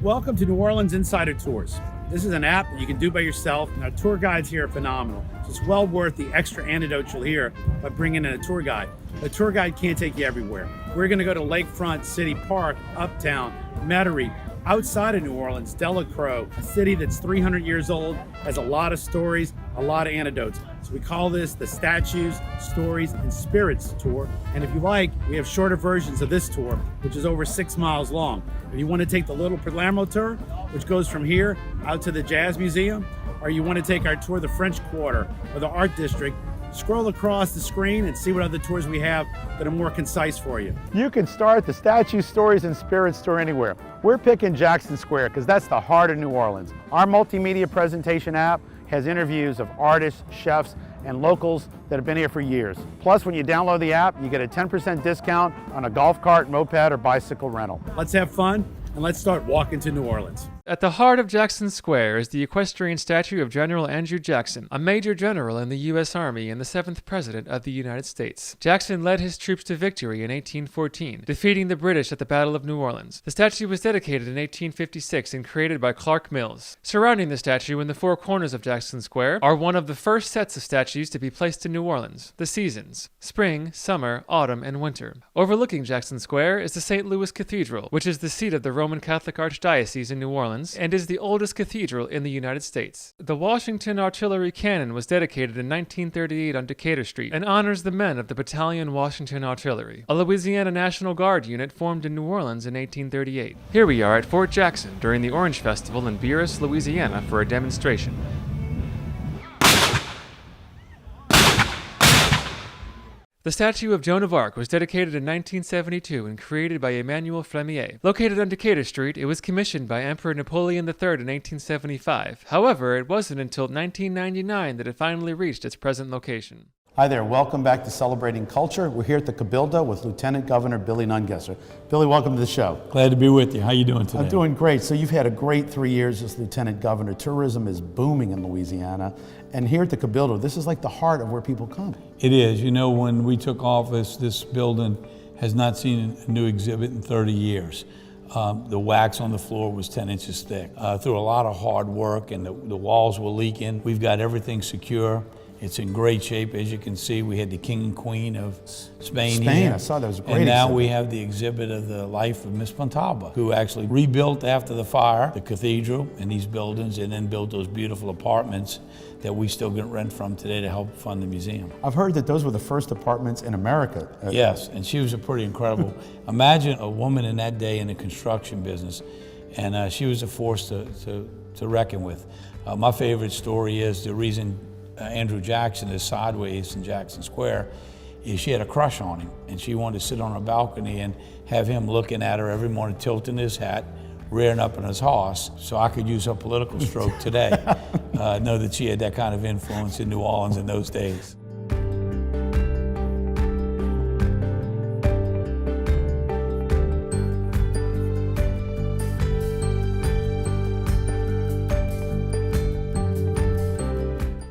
Welcome to New Orleans Insider Tours. This is an app that you can do by yourself, and our tour guides here are phenomenal. So it's well worth the extra antidote you'll hear by bringing in a tour guide. A tour guide can't take you everywhere. We're going to go to Lakefront, City Park, Uptown, Metairie, outside of New Orleans, Delacroix, a city that's 300 years old, has a lot of stories, a lot of anecdotes. So we call this the Statues, Stories, and Spirits Tour. And if you like, we have shorter versions of this tour, which is over 6 miles long. If you want to take the Little Palermo tour, which goes from here out to the Jazz Museum, or you want to take our tour of the French Quarter or the Art District, scroll across the screen and see what other tours we have that are more concise for you. You can start the Statues, Stories, and Spirits tour anywhere. We're picking Jackson Square because that's the heart of New Orleans. Our multimedia presentation app has interviews of artists, chefs, and locals that have been here for years. Plus, when you download the app, you get a 10% discount on a golf cart, moped, or bicycle rental. Let's have fun and let's start walking to New Orleans. At the heart of Jackson Square is the equestrian statue of General Andrew Jackson, a major general in the U.S. Army and the 7th President of the United States. Jackson led his troops to victory in 1814, defeating the British at the Battle of New Orleans. The statue was dedicated in 1856 and created by Clark Mills. Surrounding the statue in the four corners of Jackson Square are one of the first sets of statues to be placed in New Orleans, the seasons: spring, summer, autumn, and winter. Overlooking Jackson Square is the St. Louis Cathedral, which is the seat of the Roman Catholic Archdiocese in New Orleans and is the oldest cathedral in the United States. The Washington Artillery Cannon was dedicated in 1938 on Decatur Street and honors the men of the Battalion Washington Artillery, a Louisiana National Guard unit formed in New Orleans in 1838. Here we are at Fort Jackson during the Orange Festival in Buras, Louisiana for a demonstration. The statue of Joan of Arc was dedicated in 1972 and created by Emmanuel Fremier. Located on Decatur Street, it was commissioned by Emperor Napoleon III in 1875. However, it wasn't until 1999 that it finally reached its present location. Hi there, welcome back to Celebrating Culture. We're here at the Cabildo with Lieutenant Governor Billy Nungesser. Billy, welcome to the show. Glad to be with you. How you doing today? I'm doing great. So you've had a great 3 years as Lieutenant Governor. Tourism is booming in Louisiana. And here at the Cabildo, this is like the heart of where people come. It is. You know, when we took office, this building has not seen a new exhibit in 30 years. The wax on the floor was 10 inches thick. Through a lot of hard work, and the walls were leaking. We've got everything secure. It's in great shape. As you can see, we had the King and Queen of Spain here. I saw that was a great And now exhibit. we have the exhibit of the life of Miss Pontalba, who actually rebuilt after the fire the cathedral and these buildings, and then built those beautiful apartments that we still get rent from today to help fund the museum. I've heard that those were the first apartments in America. Yes, and she was a pretty incredible. Imagine a woman in that day in the construction business, and she was a force to reckon with. My favorite story is the reason Andrew Jackson is sideways in Jackson Square is she had a crush on him, and she wanted to sit on a balcony and have him looking at her every morning, tilting his hat, rearing up in his horse. So I could use her political stroke today. Know that she had that kind of influence in New Orleans in those days.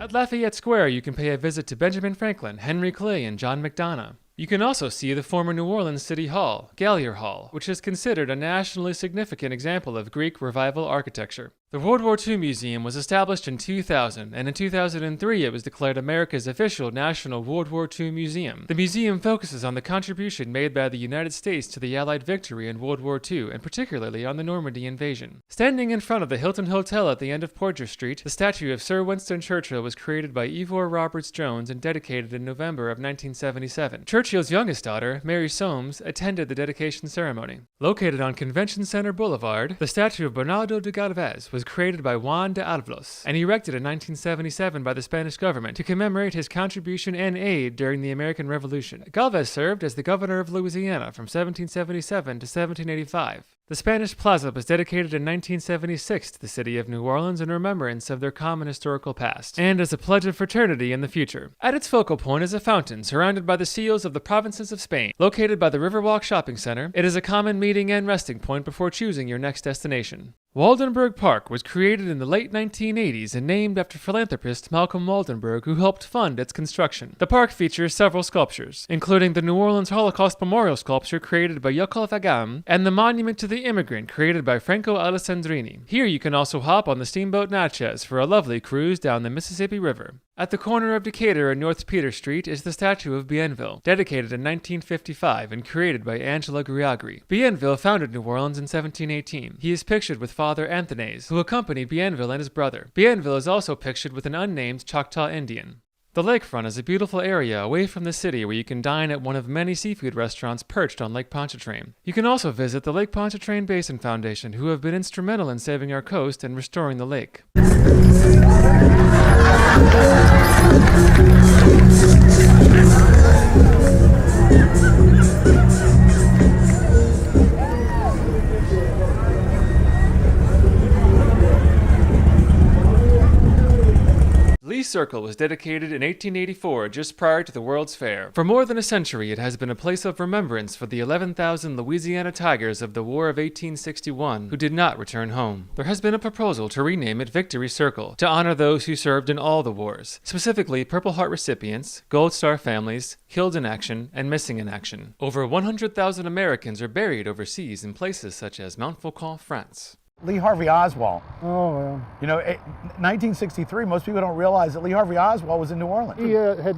At Lafayette Square, you can pay a visit to Benjamin Franklin, Henry Clay, and John McDonough. You can also see the former New Orleans City Hall, Gallier Hall, which is considered a nationally significant example of Greek Revival architecture. The World War II Museum was established in 2000, and in 2003 it was declared America's official national World War II museum. The museum focuses on the contribution made by the United States to the Allied victory in World War II, and particularly on the Normandy invasion. Standing in front of the Hilton Hotel at the end of Porger Street, the statue of Sir Winston Churchill was created by Ivor Roberts Jones and dedicated in November of 1977. Churchill's youngest daughter, Mary Soames, attended the dedication ceremony. Located on Convention Center Boulevard, the statue of Bernardo de Galvez was created by Juan de Alvlos and erected in 1977 by the Spanish government to commemorate his contribution and aid during the American Revolution. Galvez served as the governor of Louisiana from 1777 to 1785. The Spanish Plaza was dedicated in 1976 to the city of New Orleans in remembrance of their common historical past, and as a pledge of fraternity in the future. At its focal point is a fountain surrounded by the seals of the provinces of Spain. Located by the Riverwalk Shopping Center, it is a common meeting and resting point before choosing your next destination. Waldenburg Park was created in the late 1980s and named after philanthropist Malcolm Waldenburg, who helped fund its construction. The park features several sculptures, including the New Orleans Holocaust Memorial sculpture created by Yakov Agam and the Monument to the Immigrant created by Franco Alessandrini. Here you can also hop on the steamboat Natchez for a lovely cruise down the Mississippi River. At the corner of Decatur and North Peter Street is the statue of Bienville, dedicated in 1955 and created by Angela Griagri. Bienville founded New Orleans in 1718. He is pictured with Father Anthonys, who accompanied Bienville and his brother. Bienville is also pictured with an unnamed Choctaw Indian. The lakefront is a beautiful area away from the city where you can dine at one of many seafood restaurants perched on Lake Pontchartrain. You can also visit the Lake Pontchartrain Basin Foundation, who have been instrumental in saving our coast and restoring the lake. Lee Circle was dedicated in 1884, just prior to the World's Fair. For more than a century, it has been a place of remembrance for the 11,000 Louisiana Tigers of the War of 1861 who did not return home. There has been a proposal to rename it Victory Circle to honor those who served in all the wars, specifically Purple Heart recipients, Gold Star families, killed in action, and missing in action. Over 100,000 Americans are buried overseas in places such as Montfaucon, France. Lee Harvey Oswald. Oh, yeah. You know, 1963, most people don't realize that Lee Harvey Oswald was in New Orleans. He had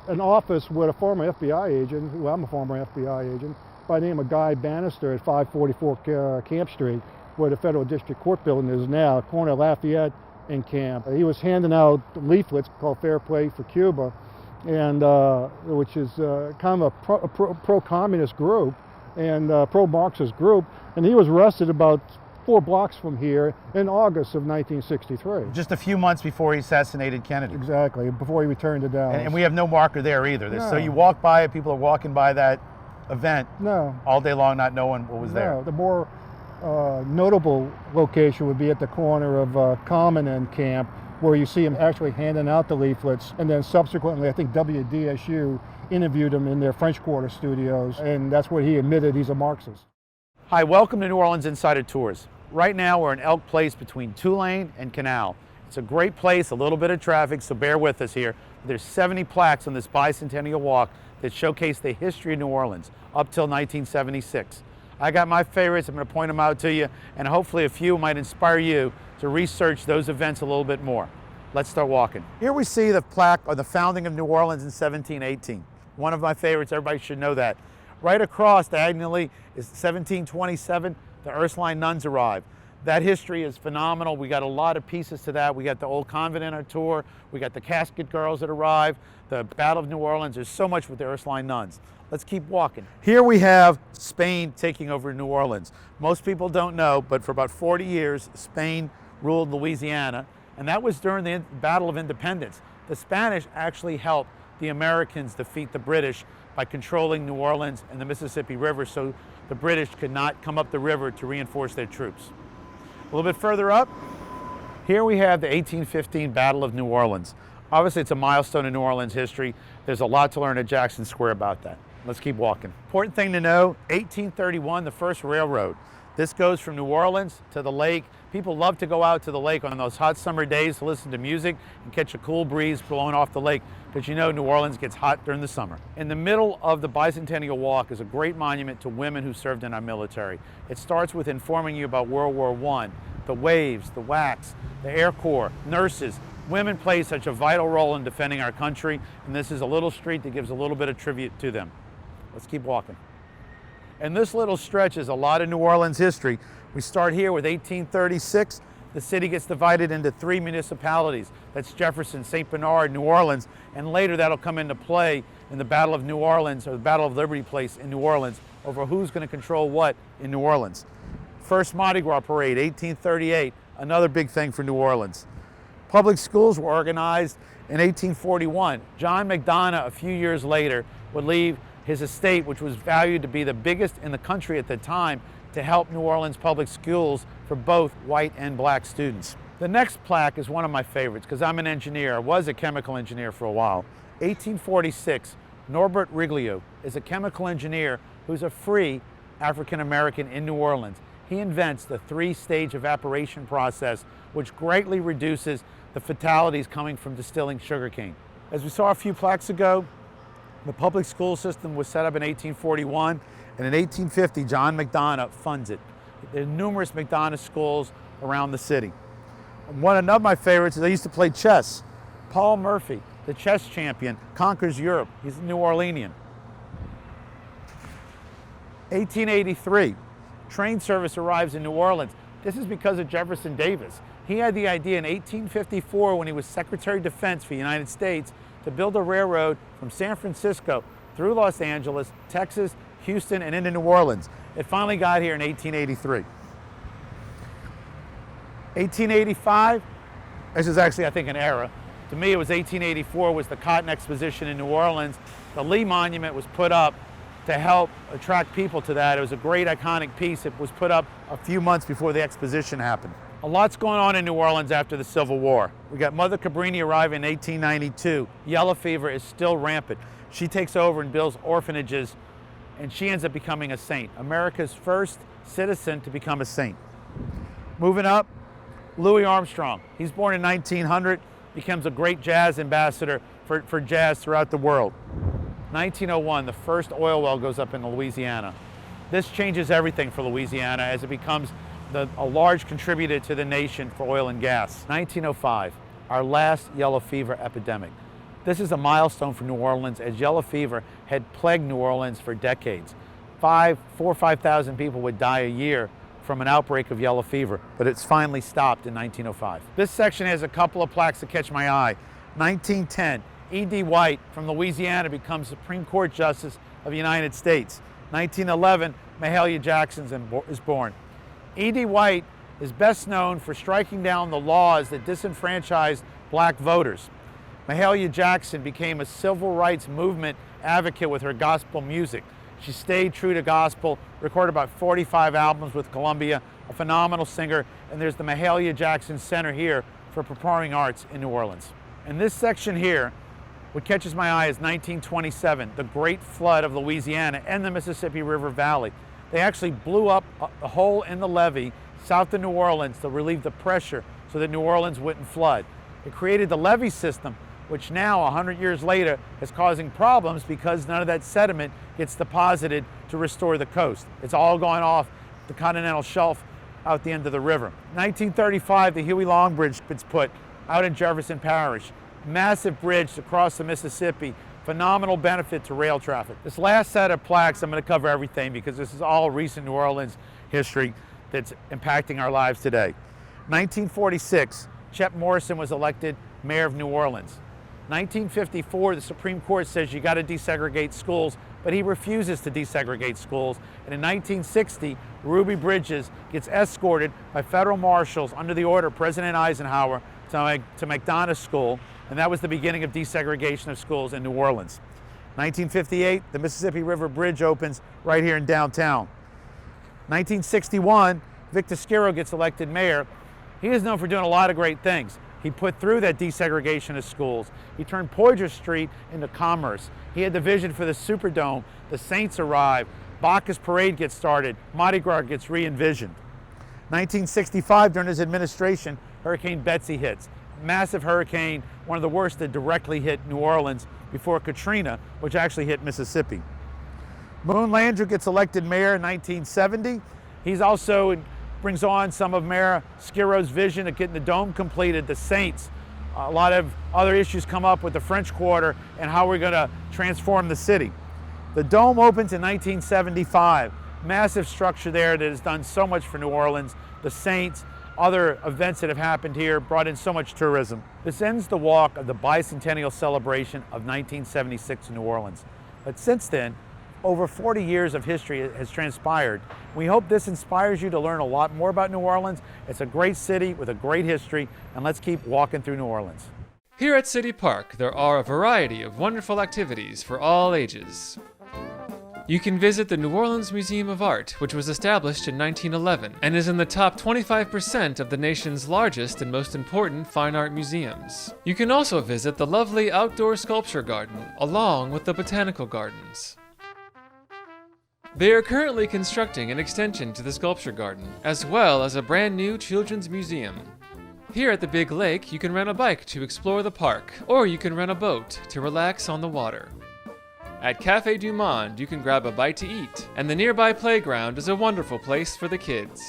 an office with a former FBI agent, who I'm a former FBI agent, by the name of Guy Bannister at 544 Camp Street, where the Federal District Court building is now, corner of Lafayette and Camp. He was handing out leaflets called Fair Play for Cuba, and which is kind of a pro-communist group and pro-Marxist group, and he was arrested about 4 blocks from here in August of 1963. Just a few months before he assassinated Kennedy. Exactly, before he returned to Dallas. And we have no marker there either. No. So you walk by it, people are walking by that event No. all day long not knowing what was there. No, the more notable location would be at the corner of Common and Camp, where you see him actually handing out the leaflets, and then subsequently I think WDSU interviewed him in their French Quarter studios, and that's where he admitted he's a Marxist. Hi, welcome to New Orleans Insider Tours. Right now we're in Elk Place between Tulane and Canal. It's a great place, a little bit of traffic, so bear with us here. There's 70 plaques on this bicentennial walk that showcase the history of New Orleans up till 1976. I got my favorites, I'm going to point them out to you, and hopefully a few might inspire you to research those events a little bit more. Let's start walking. Here we see the plaque on the founding of New Orleans in 1718. One of my favorites, everybody should know that. Right across diagonally is 1727, the Ursuline nuns arrived. That history is phenomenal. We got a lot of pieces to that. We got the old convent in our tour. We got the casket girls that arrived, the Battle of New Orleans. There's so much with the Ursuline nuns. Let's keep walking. Here we have Spain taking over New Orleans. Most people don't know, but for about 40 years, Spain ruled Louisiana, and that was during the Battle of Independence. The Spanish actually helped the Americans defeat the British by controlling New Orleans and the Mississippi River so the British could not come up the river to reinforce their troops. A little bit further up, here we have the 1815 Battle of New Orleans. Obviously, it's a milestone in New Orleans history. There's a lot to learn at Jackson Square about that. Let's keep walking. Important thing to know, 1831, the first railroad. This goes from New Orleans to the lake. People love to go out to the lake on those hot summer days to listen to music and catch a cool breeze blowing off the lake, because you know New Orleans gets hot during the summer. In the middle of the Bicentennial Walk is a great monument to women who served in our military. It starts with informing you about World War I, the waves, the WACs, the Air Corps, nurses. Women play such a vital role in defending our country, and this is a little street that gives a little bit of tribute to them. Let's keep walking. And this little stretch is a lot of New Orleans history. We start here with 1836. The city gets divided into 3 municipalities. That's Jefferson, St. Bernard, New Orleans, and later that'll come into play in the Battle of New Orleans, or the Battle of Liberty Place in New Orleans, over who's going to control what in New Orleans. First Mardi Gras Parade, 1838, another big thing for New Orleans. Public schools were organized in 1841. John McDonough, a few years later, would leave his estate, which was valued to be the biggest in the country at the time, to help New Orleans public schools for both white and black students. The next plaque is one of my favorites because I'm an engineer. I was a chemical engineer for a while. 1846, Norbert Riglio is a chemical engineer who's a free African American in New Orleans. he invents the three-stage evaporation process, which greatly reduces the fatalities coming from distilling sugarcane. As we saw a few plaques ago, the public school system was set up in 1841, and in 1850, John McDonough funds it. There are numerous McDonough schools around the city. One of my favorites is I used to play chess. Paul Murphy, the chess champion, conquers Europe. He's a New Orleanian. 1883, train service arrives in New Orleans. This is because of Jefferson Davis. He had the idea in 1854 when he was Secretary of Defense for the United States to build a railroad from San Francisco through Los Angeles, Texas, Houston, and into New Orleans. It finally got here in 1883. 1885, this is actually, I think, an error. To me, it was 1884 was the Cotton Exposition in New Orleans. The Lee Monument was put up to help attract people to that. It was a great iconic piece. It was put up a few months before the exposition happened. A lot's going on in New Orleans after the Civil War. We got Mother Cabrini arriving in 1892. Yellow fever is still rampant. She takes over and builds orphanages, and she ends up becoming a saint, America's first citizen to become a saint. Moving up, Louis Armstrong. He's born in 1900, becomes a great jazz ambassador for jazz throughout the world. 1901, the first oil well goes up in Louisiana. This changes everything for Louisiana as it becomes a large contributor to the nation for oil and gas. 1905, our last yellow fever epidemic. This is a milestone for New Orleans as yellow fever had plagued New Orleans for decades. 4,000 or 5,000 people would die a year from an outbreak of yellow fever, but it's finally stopped in 1905. This section has a couple of plaques that catch my eye. 1910, E.D. White from Louisiana becomes Supreme Court Justice of the United States. 1911, Mahalia Jackson is born. E.D. White is best known for striking down the laws that disenfranchised black voters. Mahalia Jackson became a civil rights movement advocate with her gospel music. She stayed true to gospel, recorded about 45 albums with Columbia, a phenomenal singer, and there's the Mahalia Jackson Center here for Performing Arts in New Orleans. And this section here, what catches my eye is 1927, the Great Flood of Louisiana and the Mississippi River Valley. They actually blew up a hole in the levee south of New Orleans to relieve the pressure so that New Orleans wouldn't flood. It created the levee system, which now, 100 years later, is causing problems because none of that sediment gets deposited to restore the coast. It's all going off the continental shelf out the end of the river. 1935, the Huey Long Bridge gets put out in Jefferson Parish. Massive bridge across the Mississippi. Phenomenal benefit to rail traffic. This last set of plaques, I'm going to cover everything because this is all recent New Orleans history that's impacting our lives today. 1946, Chet Morrison was elected mayor of New Orleans. 1954, the Supreme Court says you got to desegregate schools, but he refuses to desegregate schools. And in 1960, Ruby Bridges gets escorted by federal marshals under the order of President Eisenhower to McDonough School, and that was the beginning of desegregation of schools in New Orleans. 1958, the Mississippi River Bridge opens right here in downtown. 1961, Vic Toscuro gets elected mayor. He is known for doing a lot of great things. He put through that desegregation of schools. He turned Poydras Street into commerce. He had the vision for the Superdome. The Saints arrive. Bacchus Parade gets started. Mardi Gras gets re-envisioned. 1965, during his administration, Hurricane Betsy hits. Massive hurricane, one of the worst that directly hit New Orleans before Katrina, which actually hit Mississippi. Moon Landrieu gets elected mayor in 1970. He's also brings on some of Mayor Skiro's vision of getting the dome completed, the Saints. A lot of other issues come up with the French Quarter and how we're going to transform the city. The dome opens in 1975. Massive structure there that has done so much for New Orleans. The Saints, other events that have happened here brought in so much tourism. This ends the walk of the bicentennial celebration of 1976 in New Orleans. But since then, over 40 years of history has transpired. We hope this inspires you to learn a lot more about New Orleans. It's a great city with a great history, and let's keep walking through New Orleans. Here at City Park, there are a variety of wonderful activities for all ages. You can visit the New Orleans Museum of Art, which was established in 1911 and is in the top 25% of the nation's largest and most important fine art museums. You can also visit the lovely outdoor sculpture garden, along with the botanical gardens. They are currently constructing an extension to the sculpture garden, as well as a brand new children's museum. Here at the Big Lake, you can rent a bike to explore the park, or you can rent a boat to relax on the water. At Café du Monde, you can grab a bite to eat, and the nearby playground is a wonderful place for the kids.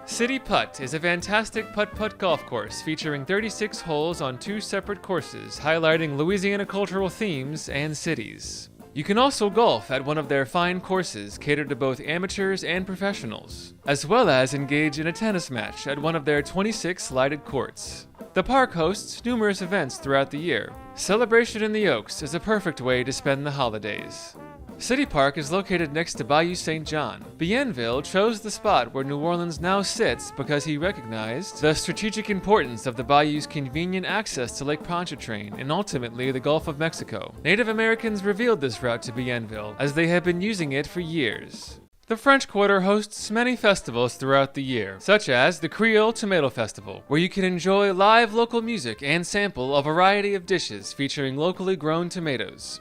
City Putt is a fantastic putt-putt golf course featuring 36 holes on 2 separate courses, highlighting Louisiana cultural themes and cities. You can also golf at one of their fine courses catered to both amateurs and professionals, as well as engage in a tennis match at one of their 26 lighted courts. The park hosts numerous events throughout the year. Celebration in the Oaks is a perfect way to spend the holidays. City Park is located next to Bayou St. John. Bienville chose the spot where New Orleans now sits because he recognized the strategic importance of the bayou's convenient access to Lake Pontchartrain and ultimately the Gulf of Mexico. Native Americans revealed this route to Bienville as they have been using it for years. The French Quarter hosts many festivals throughout the year, such as the Creole Tomato Festival, where you can enjoy live local music and sample a variety of dishes featuring locally grown tomatoes.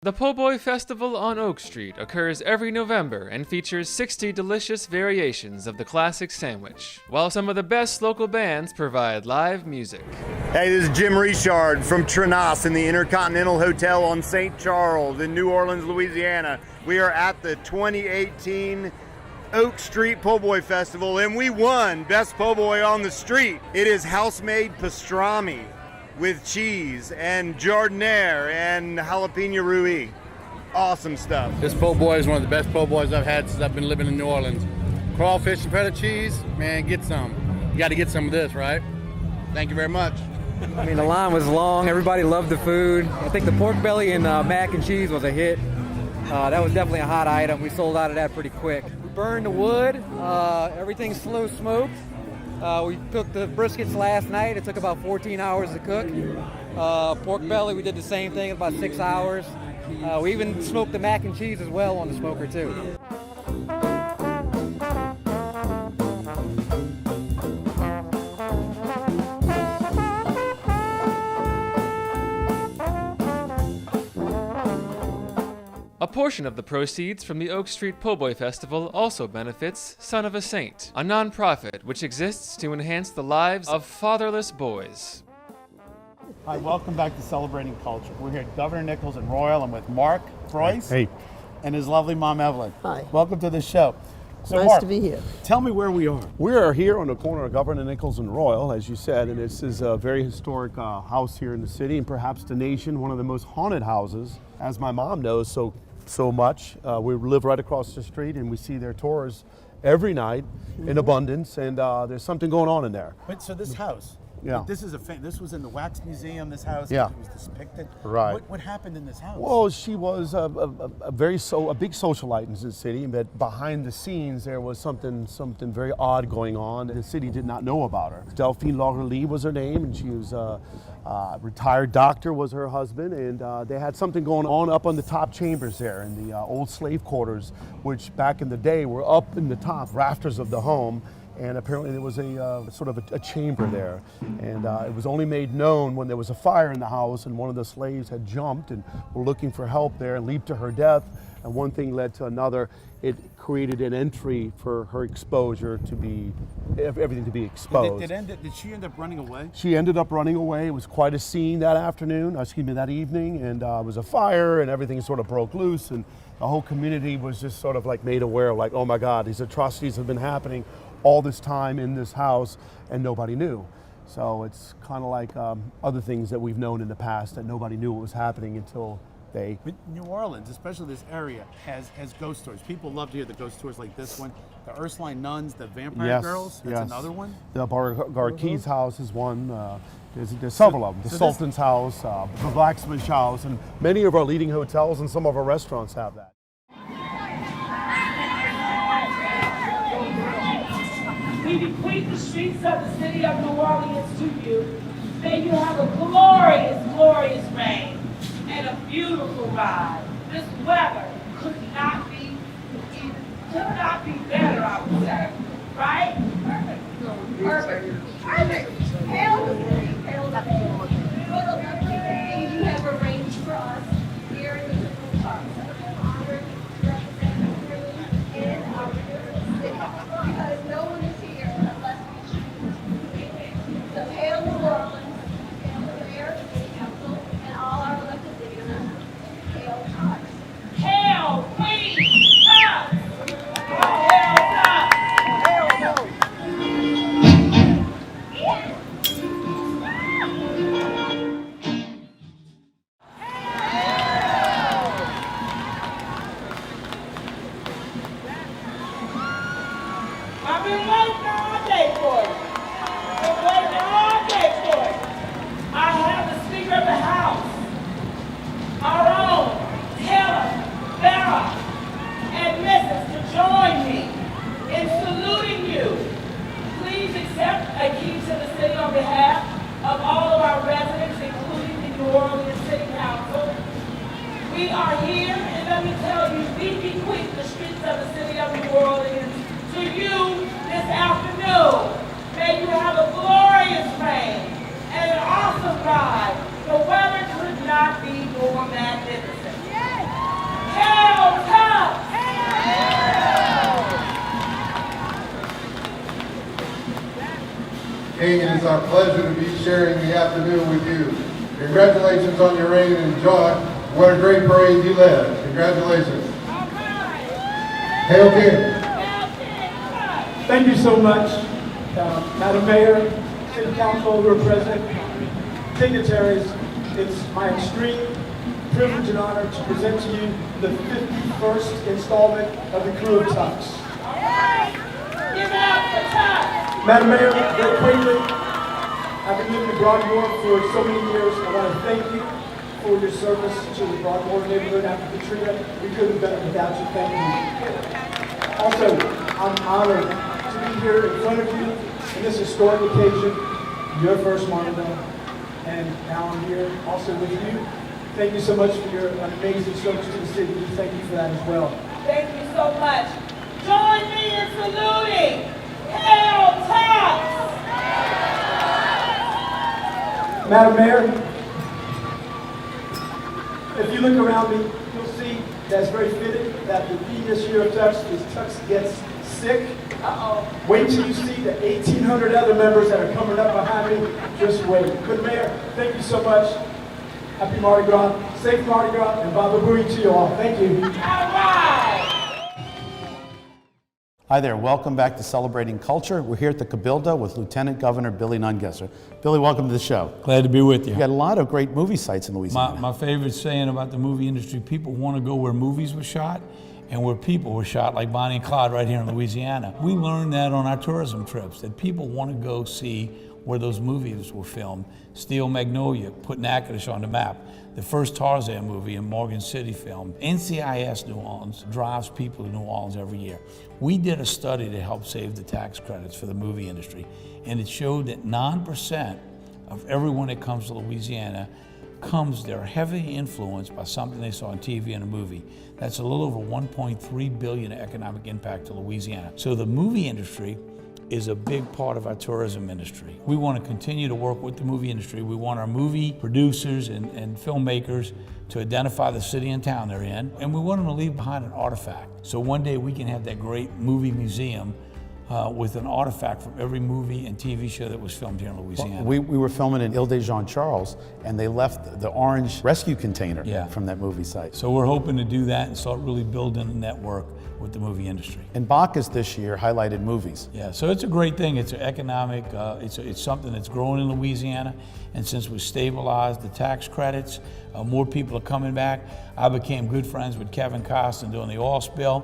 The Po' Boy Festival on Oak Street occurs every November and features 60 delicious variations of the classic sandwich, while some of the best local bands provide live music. Hey, this is Jim Richard from Trenas in the Intercontinental Hotel on St. Charles in New Orleans, Louisiana. We are at the 2018 Oak Street Po' Boy Festival, and we won Best Po' Boy on the Street. It is house-made pastrami with cheese and jardiniere and jalapeno rui. Awesome stuff. This po' boy is one of the best po' boys I've had since I've been living in New Orleans. Crawfish and feta cheese, man, get some. You got to get some of this, right? Thank you very much. I mean, the line was long. Everybody loved the food. I think the pork belly and mac and cheese was a hit. That was definitely a hot item. We sold out of that pretty quick. We burned the wood. Everything's slow smoked. We cooked the briskets last night. It took about 14 hours to cook. Pork belly, we did the same thing, about 6 hours. We even smoked the mac and cheese as well on the smoker too. A portion of the proceeds from the Oak Street Po' Boy Festival also benefits Son of a Saint, a nonprofit which exists to enhance the lives of fatherless boys. Hi, welcome back to Celebrating Culture. We're here at Governor Nichols and Royal. I'm with Mark Royce and his lovely mom, Evelyn. Hi. Welcome to the show. So Nice Mark, to be here. tell me where we are. We are here on the corner of Governor Nichols and Royal, as you said, and this is a very historic house here in the city and perhaps the nation, one of the most haunted houses, as my mom knows so much. We live right across the street and we see their tours every night in abundance, and there's something going on in there. But so this house, Yeah. this is this was in the Wax Museum, this house, Yeah. it was depicted. Right. What happened in this house? Well, she was a big socialite in the city, but behind the scenes there was something very odd going on. The city did not know about her. Delphine Laurent was her name, and she was a retired doctor was her husband, and they had something going on up on the top chambers there in the old slave quarters, which back in the day were up in the top rafters of the home. And apparently there was a sort of a chamber there, and it was only made known when there was a fire in the house and one of the slaves had jumped and were looking for help there and leaped to her death, and one thing led to another. It created an entry for her exposure to be, everything to be exposed. Did she end up running away? She ended up running away. It was quite a scene that that evening, and it was a fire and everything sort of broke loose, and the whole community was just sort of like made aware of, like, oh my God, these atrocities have been happening all this time in this house and nobody knew. So it's kind of like other things that we've known in the past that nobody knew what was happening until they... But New Orleans, especially this area, has ghost stories. People love to hear the ghost stories like this one. The Ursuline nuns, the vampire girls, that's another one. The Barkeys house is one. There's several of them. The Sultan's house, the Blacksmith's house, and many of our leading hotels and some of our restaurants have that. We bequeath the streets of the city of New Orleans to you. May you have a glorious, glorious reign and a beautiful ride. This weather could not be better, I would say. Right? Perfect. Perfect. We are here, and let me tell you, we bequeath the streets of the city of New Orleans to you this afternoon. May you have a glorious reign and an awesome ride. The weather could not be more magnificent. Hail, Tuck! King, it is our pleasure to be sharing the afternoon with you. Congratulations on your reign and enjoy. What a great parade you led. Congratulations. Hail King. Thank you so much, Madam Mayor, City Council, who are present, dignitaries. It's my extreme privilege and honor to present to you the 51st installment of the Crew of Tux. Give it up for Tuck! Madam Mayor, very quickly, I've been living in Broadmoor for so many years. I want to thank you for your service to the Broadmoor neighborhood after Katrina. We couldn't have done it without you. Thank you. Also, I'm honored to be here in front of you in this historic occasion, your first monument, and now I'm here also with you. Thank you so much for your amazing service to the city. We thank you for that as well. Thank you so much. Join me in saluting. Hail, Tuck! Madam Mayor, if you look around me, you'll see that it's very fitting that the theme this year of Tux is Tux Gets Sick. Wait till you see the 1,800 other members that are coming up behind me. Just wait. But Mayor, thank you so much. Happy Mardi Gras, safe Mardi Gras, and Baba Booey to you all. Thank you. All right. Hi there, welcome back to Celebrating Culture. We're here at the Cabildo with Lieutenant Governor Billy Nungesser. Billy, welcome to the show. Glad to be with you. You got a lot of great movie sites in Louisiana. My favorite saying about the movie industry, people want to go where movies were shot and where people were shot, like Bonnie and Clyde right here in Louisiana. We learned that on our tourism trips, that people want to go see where those movies were filmed. Steel Magnolia put Natchitoches on the map. The first Tarzan movie in Morgan City filmed. NCIS New Orleans drives people to New Orleans every year. We did a study to help save the tax credits for the movie industry, and it showed that 9% of everyone that comes to Louisiana they're heavily influenced by something they saw on TV and a movie. That's a little over 1.3 billion economic impact to Louisiana. So the movie industry is a big part of our tourism industry. We want to continue to work with the movie industry. We want our movie producers and filmmakers to identify the city and town they're in, and we want them to leave behind an artifact. So one day we can have that great movie museum with an artifact from every movie and TV show that was filmed here in Louisiana. Well, we were filming in Ile de Jean Charles, and they left the orange rescue container from that movie site. So we're hoping to do that and start really building a network with the movie industry. And Bacchus this year highlighted movies. Yeah, so it's a great thing. It's an economic, it's something that's growing in Louisiana. And since we stabilized the tax credits, more people are coming back. I became good friends with Kevin Costner doing the oil spill.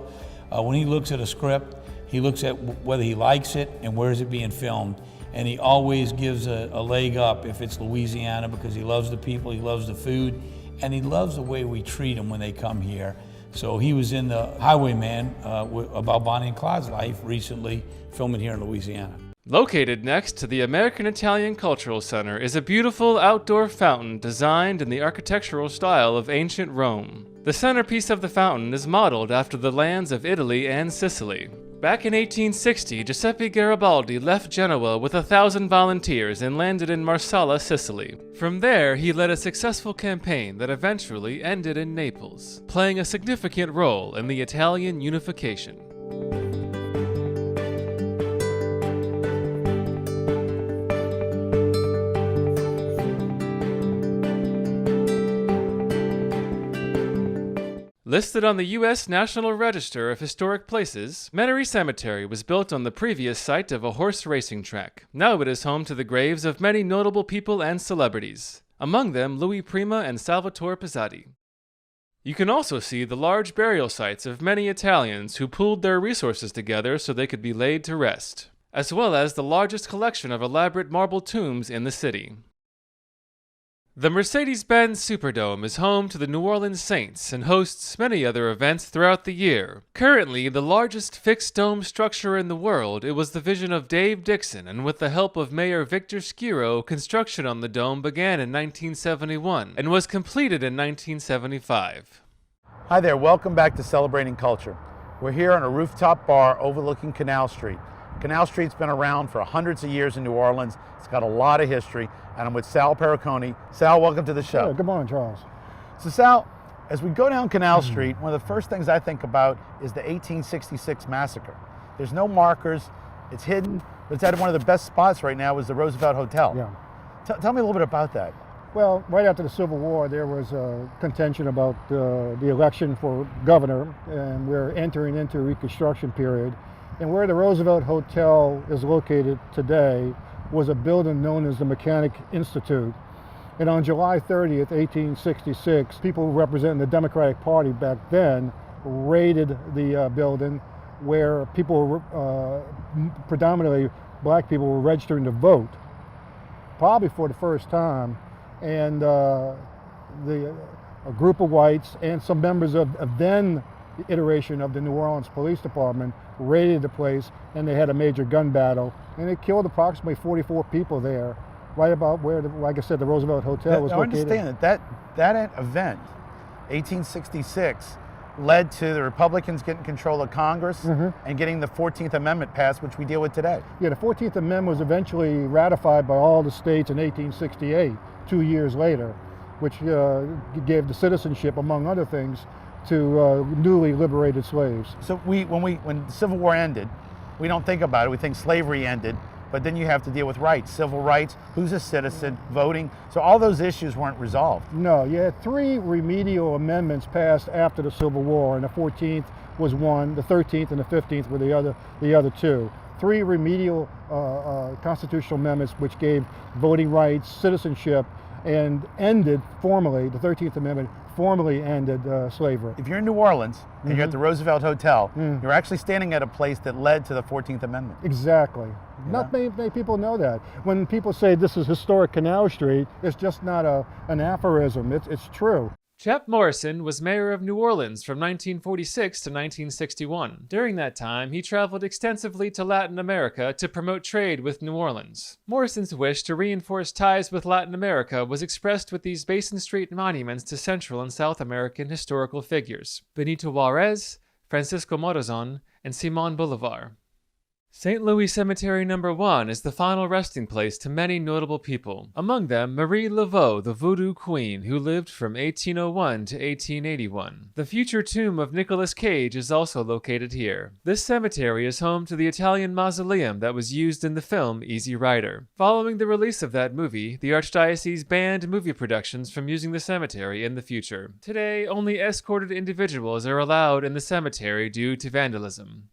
When he looks at a script, he looks at whether he likes it and where is it being filmed. And he always gives a leg up if it's Louisiana, because he loves the people, he loves the food, and he loves the way we treat them when they come here. So he was in the Highwayman about Bonnie and Clyde's life recently, filming here in Louisiana. Located next to the American Italian Cultural Center is a beautiful outdoor fountain designed in the architectural style of ancient Rome. The centerpiece of the fountain is modeled after the lands of Italy and Sicily. Back in 1860, Giuseppe Garibaldi left Genoa with 1,000 volunteers and landed in Marsala, Sicily. From there, he led a successful campaign that eventually ended in Naples, playing a significant role in the Italian unification. Listed on the U.S. National Register of Historic Places, Menery Cemetery was built on the previous site of a horse racing track. Now it is home to the graves of many notable people and celebrities, among them Louis Prima and Salvatore Pizzati. You can also see the large burial sites of many Italians who pooled their resources together so they could be laid to rest, as well as the largest collection of elaborate marble tombs in the city. The Mercedes-Benz Superdome is home to the New Orleans Saints and hosts many other events throughout the year. Currently the largest fixed dome structure in the world, it was the vision of Dave Dixon, and with the help of Mayor Victor Skiro, construction on the dome began in 1971 and was completed in 1975. Hi there, welcome back to Celebrating Culture. We're here on a rooftop bar overlooking Canal Street. Canal Street's been around for hundreds of years in New Orleans. It's got a lot of history, and I'm with Sal Pericone. Sal, welcome to the show. Yeah, good morning, Charles. So Sal, as we go down Canal Street, one of the first things I think about is the 1866 massacre. There's no markers, it's hidden, but it's at one of the best spots right now is the Roosevelt Hotel. Yeah. Tell me a little bit about that. Well, right after the Civil War, there was a contention about the election for governor, and we're entering into a Reconstruction period. And where the Roosevelt Hotel is located today was a building known as the Mechanic Institute. And on July 30th, 1866, people representing the Democratic Party back then raided the building where people, predominantly black people, were registering to vote, probably for the first time. And a group of whites and some members of then iteration of the New Orleans Police Department raided the place, and they had a major gun battle, and they killed approximately 44 people there, right about where, like I said, the Roosevelt Hotel was located. I understand that event, 1866, led to the Republicans getting control of Congress and getting the 14th Amendment passed, which we deal with today. Yeah, the 14th Amendment was eventually ratified by all the states in 1868, 2 years later, which gave the citizenship, among other things, to newly liberated slaves. So when the Civil War ended, we don't think about it. We think slavery ended, but then you have to deal with rights, civil rights, who's a citizen, voting. So all those issues weren't resolved. No, you had 3 remedial amendments passed after the Civil War, and the 14th was one, the 13th and the 15th were the other 2. 3 remedial constitutional amendments which gave voting rights, citizenship, and ended formally, the 13th Amendment formally ended slavery. If you're in New Orleans and you're at the Roosevelt Hotel, you're actually standing at a place that led to the 14th Amendment. Exactly. Yeah. Not many people know that. When people say this is historic Canal Street, it's just not an aphorism, it's true. Chep Morrison was mayor of New Orleans from 1946 to 1961. During that time, he traveled extensively to Latin America to promote trade with New Orleans. Morrison's wish to reinforce ties with Latin America was expressed with these Basin Street monuments to Central and South American historical figures: Benito Juarez, Francisco Morazan, and Simon Bolivar. St. Louis Cemetery No. 1 is the final resting place to many notable people. Among them, Marie Laveau, the Voodoo Queen, who lived from 1801 to 1881. The future tomb of Nicolas Cage is also located here. This cemetery is home to the Italian mausoleum that was used in the film Easy Rider. Following the release of that movie, the Archdiocese banned movie productions from using the cemetery in the future. Today, only escorted individuals are allowed in the cemetery due to vandalism.